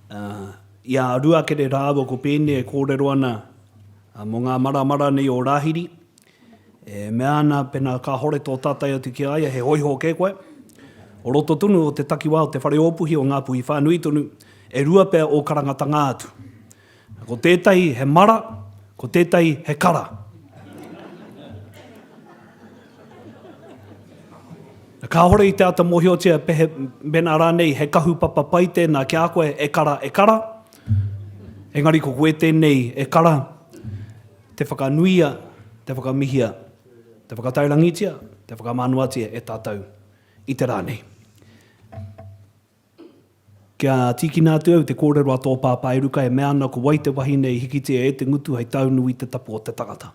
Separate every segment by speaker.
Speaker 1: Ia rua kere rāwa ko pēne e kōrero ana mō ngā maramara nei o Rāhiri. Mea ana pena ka hore tō tātai atu ki aia he hoiho ke koe. O roto tunu o te takiwā o te whare opuhi o ngā puhi whānui tunu e rua pēr o karangatanga atu. Ko tētai he mara, ko tētai he kara. Ka hore i te ata mohiotia pehe bena rānei he kahu papa pai tēnā ki a koe e kara. Engari ko koe tēnei e kara, te whakanuia, te whakamihia, te whakataurangitia, te whakamanuatia e tātou i te rānei. Kia tiki nā tu au te kōrero a tō pāpā e ruka e mea ana ko wai te wahine i hikitia e te ngutu hei taunu i te tapu o te tagata.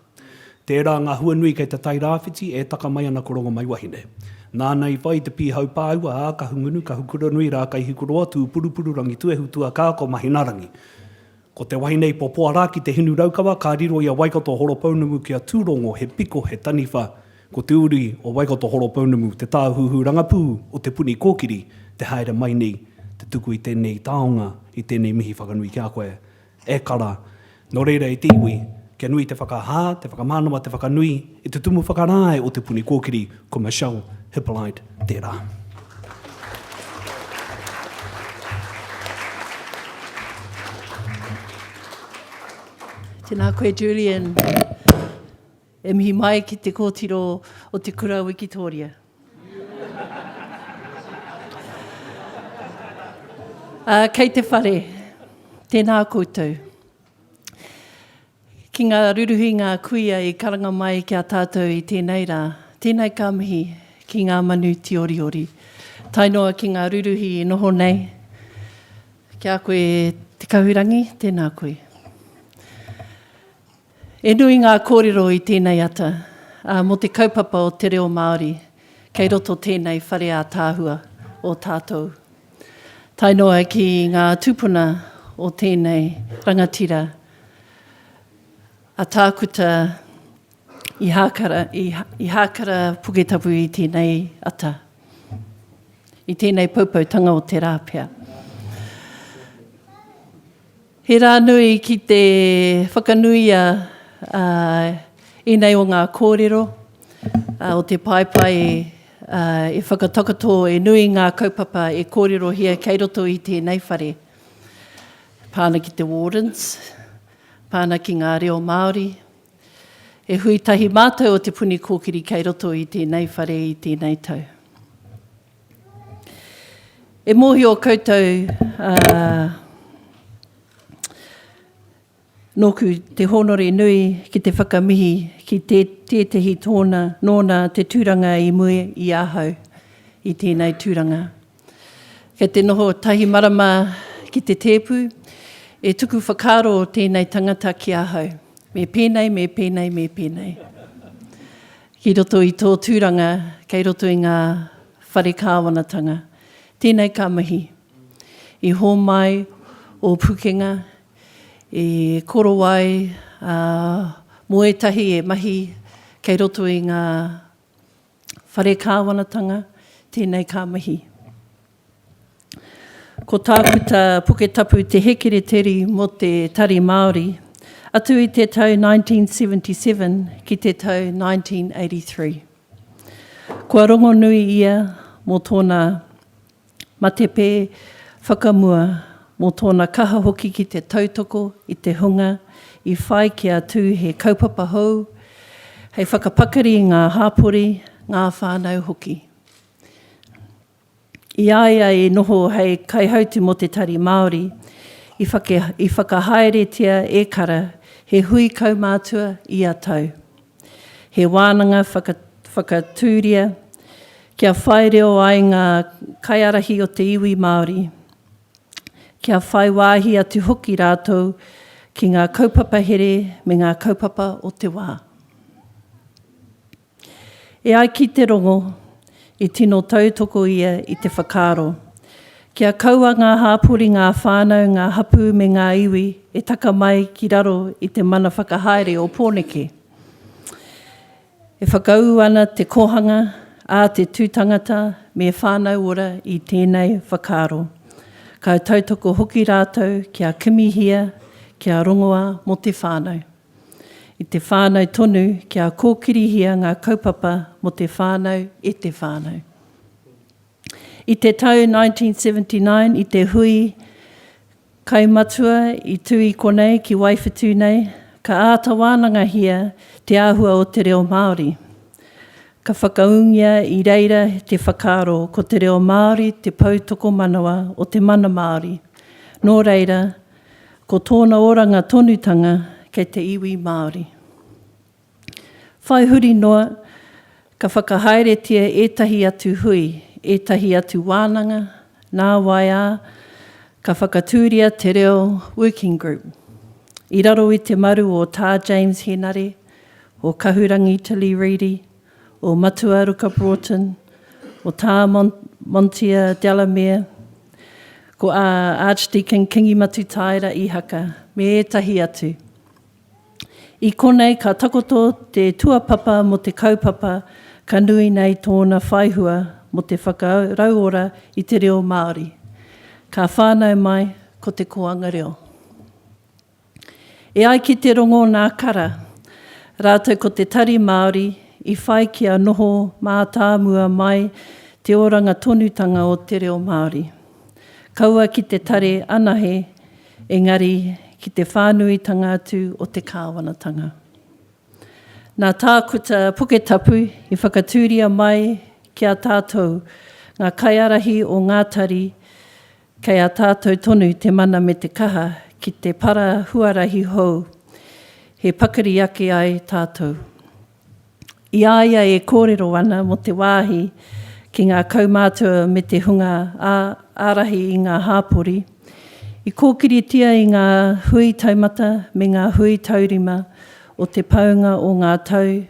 Speaker 1: Tērā ngā hua nui kei te tai rāwhiti e taka mai ana koronga mai wahine. Nānei whai te pīhau pāua a ka hungunu, ka hukura nui rā kai hikuroa tū purupuru rangi tuehu tua kā ko mahinarangi. Ko te wahine i popoa rā ki te hinu raukawa, ka riro i a Waikato Horopaunumu kia tūrongo he piko he taniwha ko te uri o Waikato Horopaunumu, te tāhuhu rangapū o te puni kōkiri, te haere mai nei, te tuku i tēnei taonga, i tēnei mihi whakanui kia koe, e kara, no reira i tīwi, kia nui te whakahā, te whakamānama, te whakanui, i te tumu whakarāe o te puni kōkiri, ko Michelle Hippolyte tērā.
Speaker 2: Tēnā koe, Julian. E mihi mai ki te kōtiro o te kura Wikitoria. Kei te whare, tēnā koutou. Ki ngā ruruhi ngā kuia i karanga mai ki a tātou i tēnei rā, tēnei ka mihi ki ngā manu ti ori. Tainoa ki ngā ruruhi i noho nei. Ki a koe te kahurangi, tēnā koe. E nui ngā kōrero i tēnei ata, mo te kaupapa o te reo Māori, kei roto tēnei whare a tāhua o tātou. Tainoa ki ngā tūpuna o tēnei rangatira, a tākuta i hākara puketapu i tēnei ata, i tēnei paupautanga o te rāpea. He rā nui ki te whakanuia i nei o ngā kōrero, o te paipai e whakatakato e nui ngā kaupapa e kōrero hia kei roto i tēnei whare. Pāna ki te Wardens, pāna ki ngā reo Māori, e hui tahi mātou o te puni kōkiri kei roto i tēnei whare i tēnei tau. E mohi o koutou noku te honore nui ki te whakamihi ki tētehi tōna nōna te tūranga i mui i ahau i tēnei tūranga. Kei te noho tahi marama ki te tēpu, e tuku whakaro o tēnei tangata ki ahau. Me pēnei. Ki roto i tō tūranga, kei roto i ngā whare kāwanatanga. Tēnei ka mihi. I hō mai o Pukenga, i koro wai, moetahi e mahi, kei roto i ngā whare kāwanatanga, tēnei ka mihi. Ko tākuta puketapu te hekere teri mo te tari Māori, atu i te tau 1977 ki te tau 1983. Kua rongo nui ia mō tōna matepe whakamua, mō tōna kaha hoki ki te tautoko, i te hunga, i whai ki a tū he kaupapa hou, hei whakapakari ngā hāpori, ngā whānau hoki. I aia e noho hei kaihautu mo te tari Māori, i whakahaeretia e kara, he hui kaumātua i a tau. He wānanga whakatūria, kia whai reo ai ngā kaiarahi o te iwi Māori, kia whai wāhi atu hoki rātou ki ngā kaupapa here me ngā kaupapa o te wā. E ai ki te rongo, i tino tautoko ia i te whakaro. Kia kaua ngā hāpuri, ngā whānau, ngā hapu me ngā iwi e taka mai ki raro i te mana whakahaere o Pōneke. E whakau ana te kohanga a te tūtangata me whānau ora i tēnei whakaro. Ka tautoko hoki rātou kia kimihia, kia rongoa mo te whānau. I te whānau tonu kia kōkirihia ngā kaupapa mo te whānau e te whānau. I te tau 1979, i te hui kaimatua i tui konei ki Waifetu nei, ka ātawānanga hia te āhua o te reo Māori. Ka whakaungia i reira te whakaro ko te reo Māori, te pautoko manawa o te mana Māori. Nō reira, ko tōna oranga tonutanga kei te iwi Māori. Whai huri noa, ka whakahaeretia ētahi atu hui, ētahi atu wānanga, nā waia, ka whakatūria te reo Working Group. I raro i te maru o Tā James Henare, o Kahurangi Tilly Reedy, o Matua Ruka Broughton, o Tā Montia Delamere, ko Archdeacon Kingi Matutaira i haka, me ētahi atu. I konei ka takoto te tuapapa mo te kaupapa, ka nui nei tōna whaihua mo te whakarauora i te reo Māori. Ka whānau mai ko te koanga reo. E ai ki te rongo nā kara, rātou ko te tari Māori, i whai kia noho mātāmua mai te oranga tonutanga o te reo Māori. Kaua ki te tare anahe, engari ki te whānuitanga atu o te kāwanatanga. Nā tākuta puketapu i whakatūria mai kia tātou ngā kaiarahi o Ngātari kei a tātou tonu te mana me te kaha ki te para huarahi hou he pakari ake ai tātou. I aia e kōrero ana mo te wāhi ki ngā kaumātua me te hunga ārahi i ngā hāpori. I kōkiritia i ngā hui taumata me ngā hui taurima o te paunga o ngā tau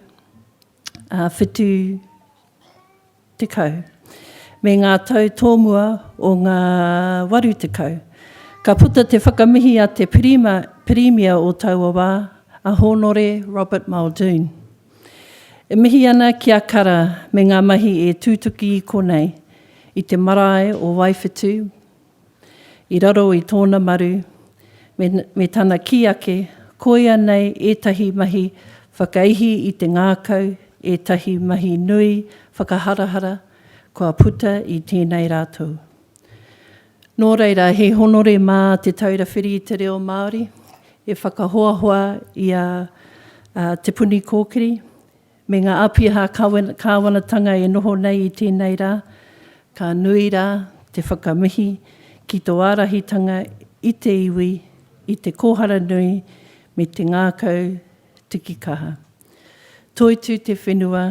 Speaker 2: whitu te kau, me ngā tau tōmua o ngā waru te kau. Ka puta te whakamihi a te Premier o Tauawā, a Honore Robert Muldoon. E mihi ana kia kara me ngā mahi e tūtuki i konei, i te marae o Waifetu, i raro i tōna maru, me tana ki ake, koia nei ētahi mahi whakaihi i te ngākau, ētahi mahi nui whakaharahara, kua puta i tēnei rātou. Nō reira, he honore mā te taurawhiri i te reo Māori, e whakahoahoa i te puni kōkiri, me ngā apiha kāwanatanga e noho nei i tēnei rā, ka nui rā te whakamihi ki tō ārahitanga i te iwi, i te kōhara nui, me te ngākau tiki kaha. Toitu te whenua,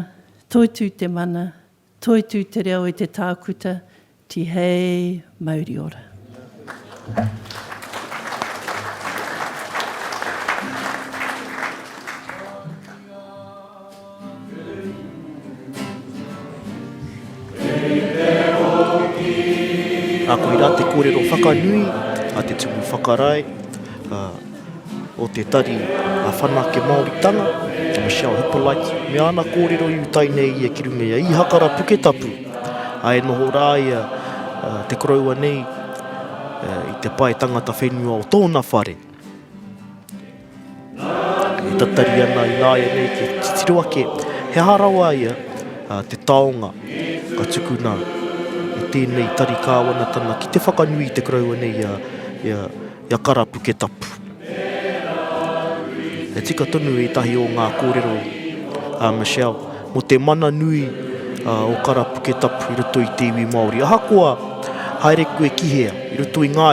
Speaker 2: toitu te mana, toitu te reo i te tākuta, ti hei mauri ora.
Speaker 3: A koe rā te kōrero whakanui, a te tumu whakarai, o te tari a whanake Māoritanga, Michelle Hippolyte, me ana kōrero i utai nei i a kirungia i hakara puketapu. A e noho rā ia te koraua nei i te pae tangata whenua o tōna whare. E tatari ana i nāia nei ke titiro ake, he harawa ia te taonga, ka tukuna i tēnei tari kāwanatanga ki te whakanui te koraua nei ia kara puketapu. E tika tonu e tahi o ngā kōrero Michelle, mo te mana nui o kara puketapu i roto i te iwi Māori. Ahakoa, haere koe kihea i roto i ngā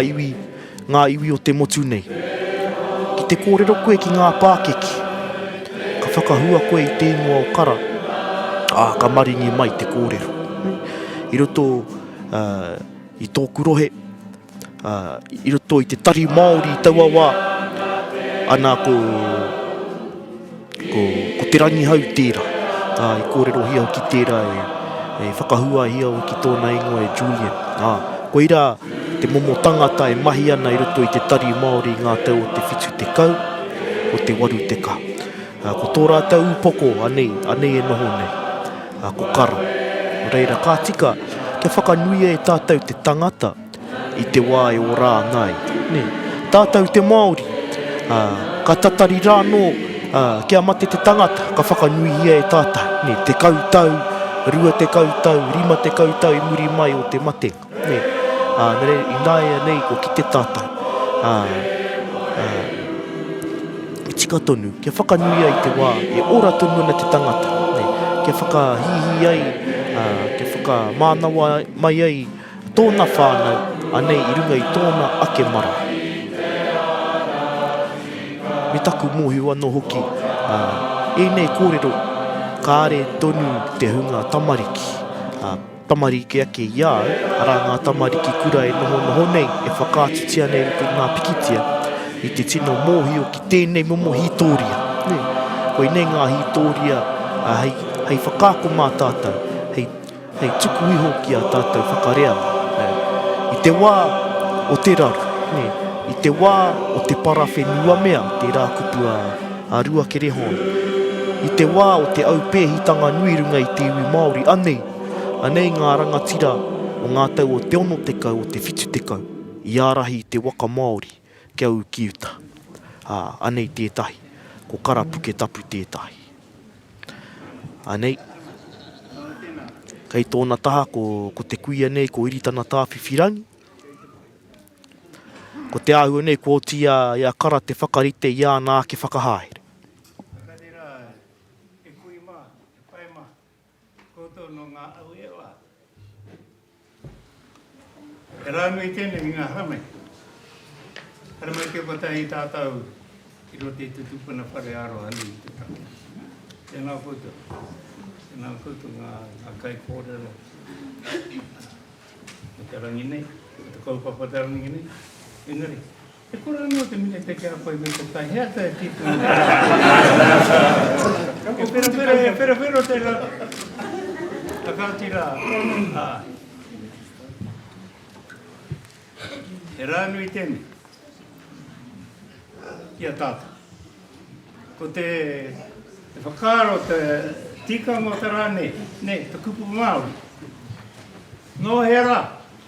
Speaker 3: iwi o te motu nei. Ki te kōrero koe ki ngā pākeki, ka whakahua koe i te ingoa o kara, ka maringi mai te kōrero. I roto i tōku rohe, i roto i te tari Māori i Tauawā, ana ko te rangi hau tērā. I kōrero hia ki tērā e whakahua hia o ki tōna ingoa e Julian. Ko ira te momo tangata e mahi ana i roto i te tari Māori ngā tau o te whitu te kau, o te waru te ka. Ko tō rātau upoko, anei e noho nei. Ko kara. O reira, ka tika, ke whakanuia e tātou te tangata, i te wā e o rā ngai. Ne, tātou te Māori, ka tatari rāno, kia mate te tangata, ka whakanui e tātou. Ne, te kautau, rua te kautau, rima te kautau, i muri mai o te matenga. Ne, i nāia nei ko ki te tātou. I tika tonu, kia whakanui ai te wā, e ora tonu na te tangata. Ne, kia whakahihi ai, kia whakamānawa mai ai, tōna whānau, anei i runga i tōna ake mara. Me taku mōhiu anō hoki, e nei kōrero, ka are tonu te hunga tamariki. Tamariki ake iau, ara ngā tamariki kura e noho nei, e whakātutia nei ko ngā pikitia, i te tino mōhio ki tēnei momo hitoria. Koe nei ngā hitoria, hei whakāko mā tātou, hei tuku iho ki a tātou whakarea. I te wā o te raru, i te wā o te parawhenua mea, te rā kupu a rua kere hona. I te wā o te au pēhitanga nui runga i te iwi Māori, anei ngā rangatira o ngā tau o te ono tekau, o te whitu tekau, i ārahi te waka Māori, kia au ki uta. Anei tētahi, ko karapuke tapu tētahi. Anei, kei tōna taha ko te kuia nei, ko iritana tāwhiwhirangi. Ko te āhua nei, ko oti ia kara te whakarite i ānā ke whakahaere.
Speaker 4: E rānui tēnei mi ngā haramai. Haramai ke kotahi tātou i rote te tupuna whare aro ani i te tau. Tēnā koutou. Tēnā koutou ngā kai kōrero. O te rangi nei, o te kaupapa te rangi nei. Engari, e kora anō te mine te kia koe me te tai. Hea tai tipu. E pera te rā. A kātira. E rānui tēnei, kia tātou. Ko te whakaaro, te tikanga o te rāne, te kupu Māori. Nō he rā,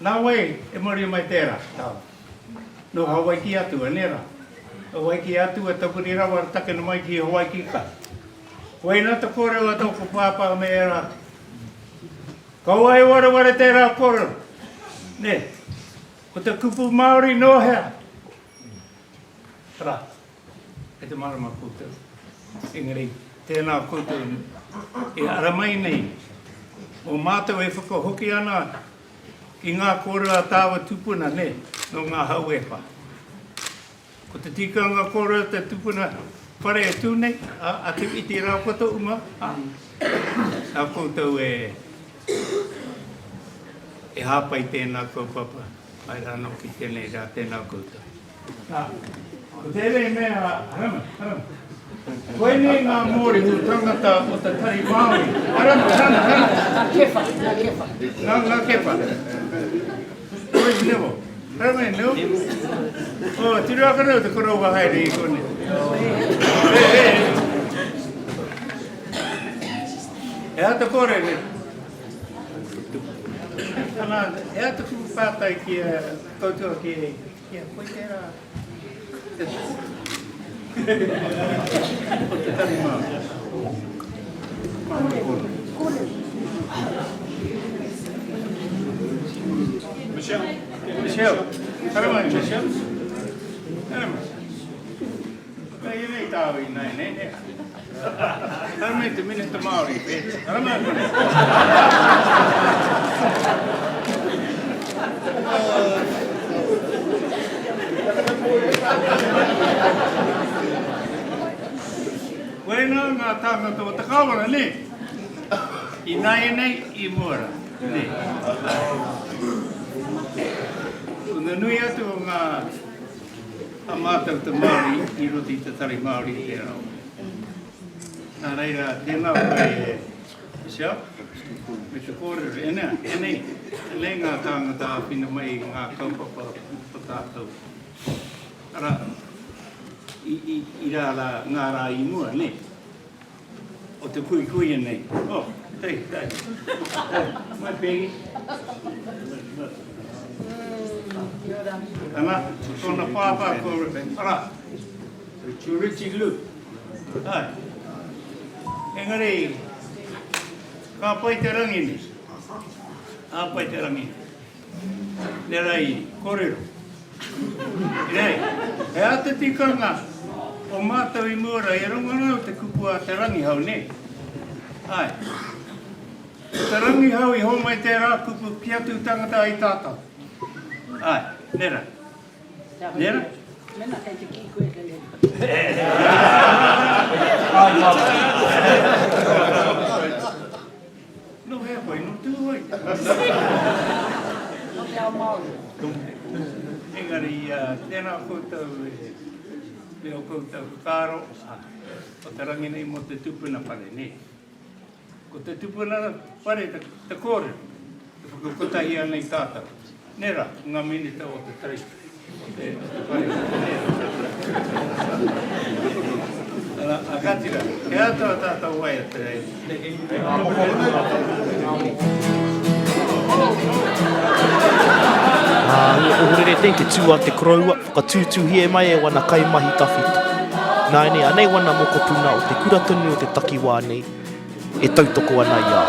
Speaker 4: nā wei e mori mai tērā. Nō Hawaiki atu, nē rā. Hawaiki atu e tapuri rawa take no mai ki Hawaiki ka. Wei nā te kōreo a tōku pāpā me e rā. Kau ai wara tērā kōreo. Nē. Ko te kupu Māori no hea. Rā, e te marama koutou. Engari, tēnā koutou e aramai nei. O mātou e whakahoki ana ki ngā kōrua tāwa tupuna, ne, no ngā hauepa. Ko te tikanga kōrua te tupuna whare e tūnei, a te iti rā koto uma. Nā koutou e hāpai tēnā kaupapa. Ai rāno ki tēnei rā tēnā koutou. Ko tēnei mea, harama. Koe nei ngā mōri tu tangata o te tari Māori. Harama. Kepa. Ngā kepa. Koe nevo. Harama e nevo. O, tiru aka neu te korova haere i kone. E ata kore ne. Ana, e ata kupu pātai ki koutua ki koe tērā. O te tari Māori. Michelle. Haramai, Michelle. Haramai. Kai e nei tāwi nei, ne. Haramai te mine te Māori. Haramai. Wei nā ngā tāngata o te kāwara, ne? I nai nei, i mora, ne? Kuna nui atu o ngā mātou te Māori, i roti te tari Māori te rau. Nā reira, tēnā koe e Michelle, me te kōrero, enei ngā tāngata whina mai ngā kaupapa o tātou. Ara, i rā ngā rā i mua, ne? O te kui nei. Oh, tei. Mai pēgi. Ana, tōna pāpā ko ara. Richie Lu. Ai. Engari, ka pai te rangi ni. A pai te rangi. Nerai, kōrero. Nei, e a te tikanga o mātou I mua e rongana o te kupu a te rangi hau ne. Ai. Te rangi hau I hau mai te rā kupu ki atu tangata I tātau. Ai, nera. Nera?
Speaker 2: Mena kei te ki koe kei.
Speaker 4: No hea koe, no tū hoi.
Speaker 2: No te ao Māori.
Speaker 4: Engari, tēnā koutou leo koutou kāro, o te rangi nei mo te tupuna pare, ne. Ko te tupuna pare, te kōre, te whakakotahi ana I tātau. Nera, ngā minita o te tari. Te pare, nera. A katira, ke atoa tātou wai a te
Speaker 3: Ohorere tei te tū a te koroua, whakatūtuhi e mai e wana kaimahi tawhito. Nā ene, anei wana mokopuna o te kuratoni o te takiwā nei, e tautoko ana I a.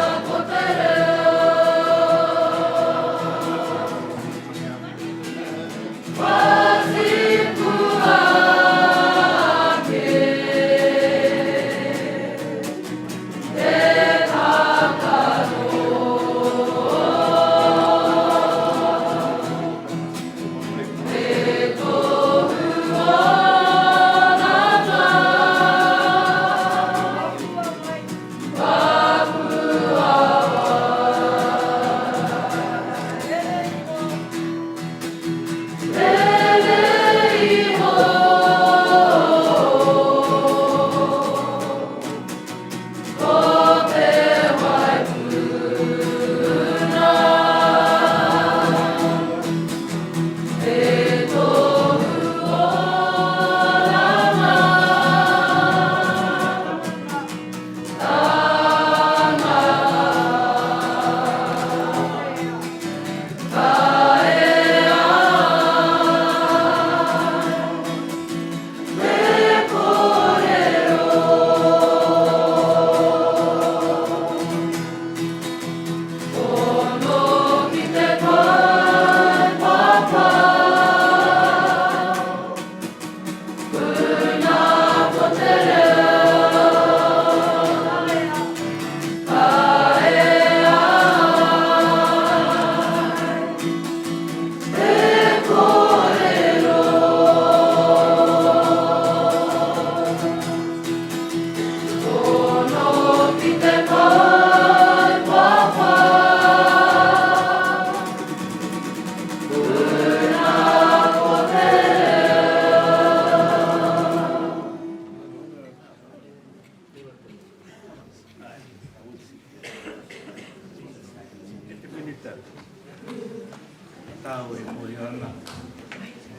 Speaker 4: Tāu e mori ana.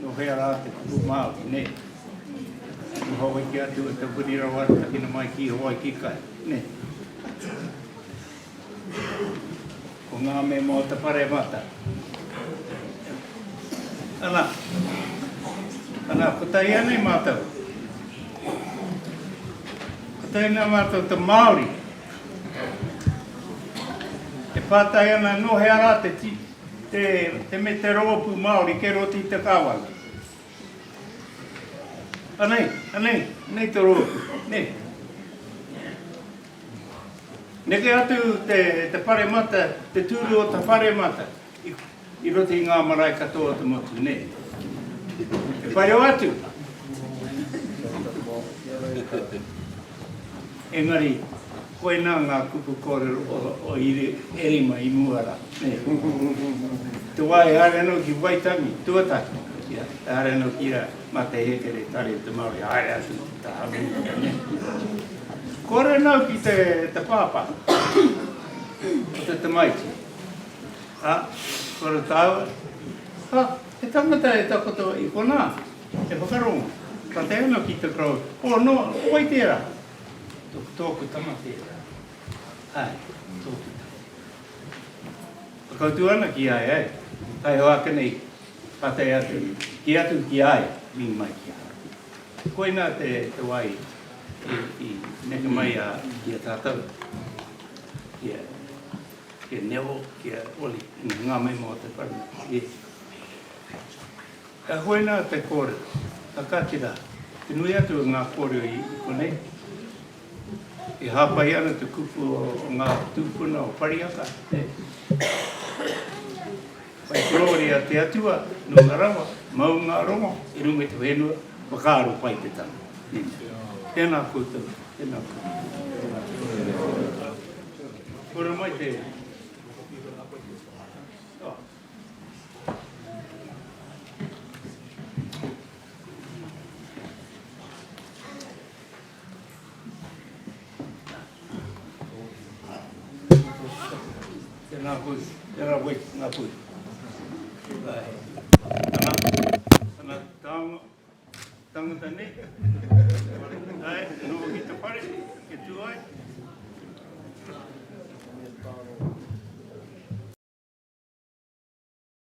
Speaker 4: No hea rā te kupu Māori, ne. No hawa ki atu e te purira wara takina mai ki Hawaii ki kai, ne. Ko ngā me mō te pare mata. Ana. Ana, ko tai anei mātou. Ko tai anei mātou te Māori. E pātai ana no hea rā te me te roapu Māori ke roti te kāwala. Anei te roapu, ne. Neke atu te whare mata, te tūru o te whare mata, I roti ngā marae katoa te motu, ne. E whare o atu. Engari, koe nā ngā kupu kōrero o erima I muara. Te wai hare no ki Waitangi, tuataki. Hare no ki ra mate hekere tari te Māori, hare atu ta hamu. Kore nau ki te pāpā, te maiti. Kore tāua. He tangata e takoto I kona, e whakaronga. Ka te ano ki te krau. No, oi tērā. Tōku tama tērā. Ai, tōku tama. Pakautu ana ki ai. Tai hoa kanei, Hate atu, ki ai, mi mai ki ai. Koina te wai i neke mai ki a tātou. Ki a neo, ki a oli, ngā mai mō te parana. A hoina te kore, ka katira, te nui atu ngā kore i konei. I hapai ana te kupu o ngā tūpuna o pariaka. Pai korori a te atua, no ngā rawa, mau ngā rongo, i runga te whenua, wakaaro pai te tana. Tēnā koutou, tēnā koutou. Kora mai te... Tēnā koe, ngā koe. Tēnā tangata nei. Ai, no ki te pare.